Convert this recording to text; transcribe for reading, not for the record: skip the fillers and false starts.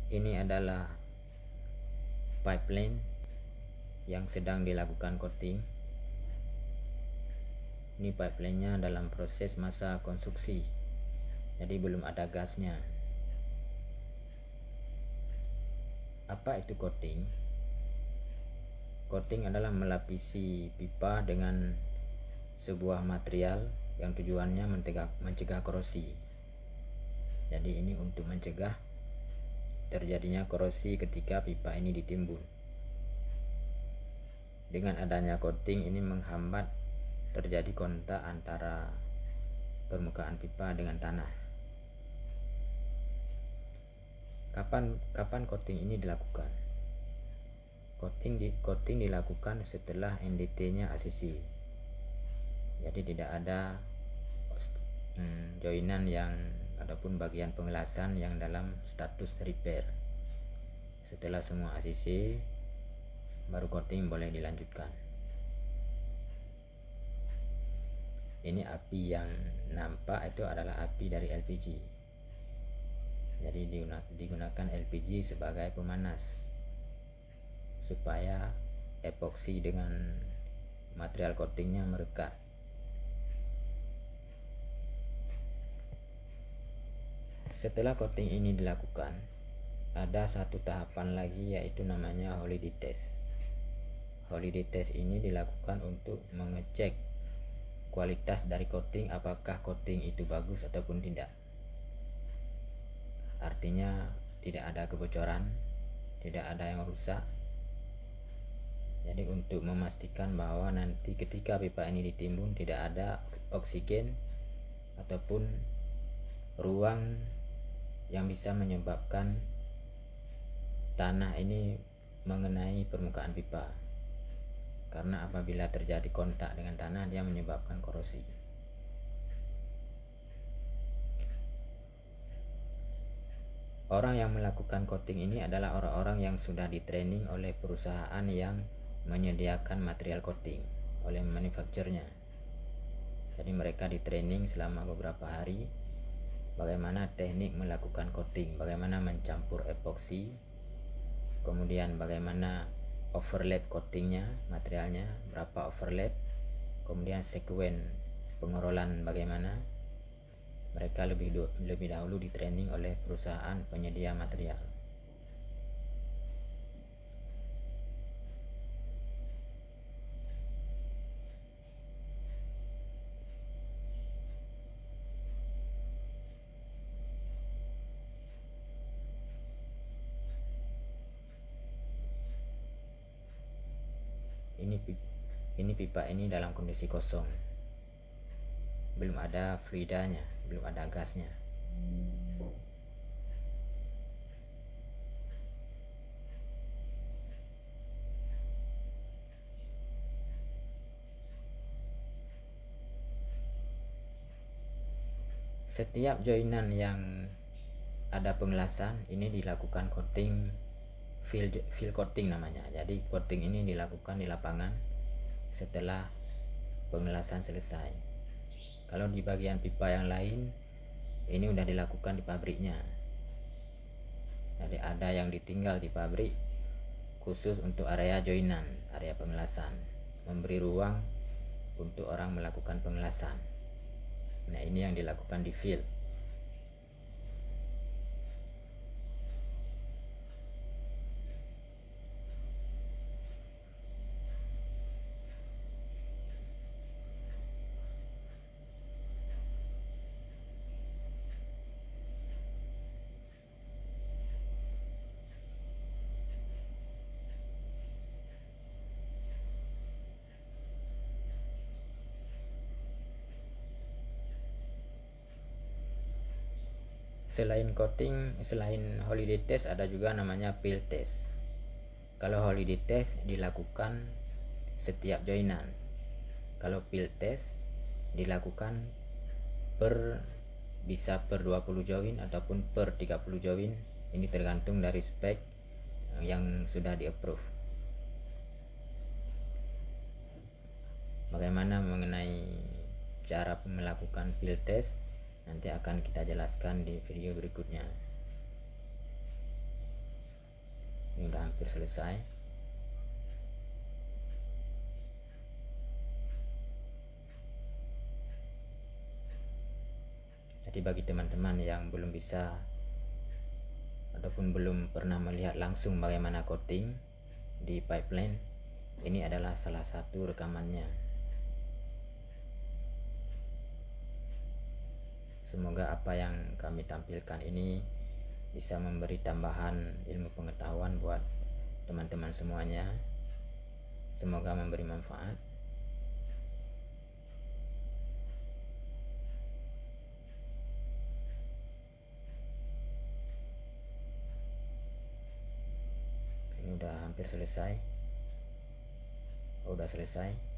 Ini adalah pipeline yang sedang dilakukan coating. Ini pipeline-nya dalam proses masa konstruksi, jadi belum ada gasnya. Apa itu coating? Coating adalah melapisi pipa dengan sebuah material yang tujuannya mencegah korosi. Jadi ini untuk mencegah terjadinya korosi ketika pipa ini ditimbun. Dengan adanya coating ini menghambat terjadi kontak antara permukaan pipa dengan tanah. Kapan coating ini dilakukan? Coating dilakukan setelah NDT-nya ACC. Jadi tidak ada joinan yang ataupun bagian pengelasan yang dalam status repair. Setelah semua ACC, baru coating boleh dilanjutkan. Ini api yang nampak itu adalah api dari LPG. Jadi digunakan LPG sebagai pemanas supaya epoksi dengan material coatingnya merekat. Setelah coating ini dilakukan, ada satu tahapan lagi, yaitu namanya holiday test. Holiday test ini dilakukan untuk mengecek kualitas dari coating, apakah coating itu bagus ataupun tidak. Artinya tidak ada kebocoran, tidak ada yang rusak. Jadi untuk memastikan bahwa nanti ketika pipa ini ditimbun tidak ada oksigen ataupun ruang yang bisa menyebabkan tanah ini mengenai permukaan pipa. Karena apabila terjadi kontak dengan tanah, dia menyebabkan korosi. Orang yang melakukan coating ini adalah orang-orang yang sudah di-training oleh perusahaan yang menyediakan material coating, oleh manufakturnya. Jadi mereka di-training selama beberapa hari bagaimana teknik melakukan coating, bagaimana mencampur epoksi, kemudian bagaimana overlap coatingnya, materialnya berapa overlap, kemudian sekuen pengerolan bagaimana. Mereka lebih dahulu di training oleh perusahaan penyedia material. Ini pipa ini dalam kondisi kosong, belum ada fluidanya, belum ada gasnya. Setiap joinan yang ada pengelasan ini dilakukan coating, field coating namanya. Jadi coating ini dilakukan di lapangan setelah pengelasan selesai. Kalau di bagian pipa yang lain, ini udah dilakukan di pabriknya. Jadi ada yang ditinggal di pabrik khusus untuk area joinan, area pengelasan, memberi ruang untuk orang melakukan pengelasan. Nah, ini yang dilakukan di field. Selain coating, selain holiday test, ada juga namanya field test. Kalau holiday test dilakukan setiap joinan. Kalau field test dilakukan bisa per 20 join ataupun per 30 join. Ini tergantung dari spek yang sudah di-approve. Bagaimana mengenai cara melakukan field test nanti akan kita jelaskan di video berikutnya. hampir selesai. Jadi bagi teman-teman yang belum bisa ataupun belum pernah melihat langsung bagaimana coating di pipeline, ini adalah salah satu rekamannya. Semoga apa yang kami tampilkan ini bisa memberi tambahan ilmu pengetahuan buat teman-teman semuanya. Semoga memberi manfaat. Ini udah hampir selesai. Udah selesai.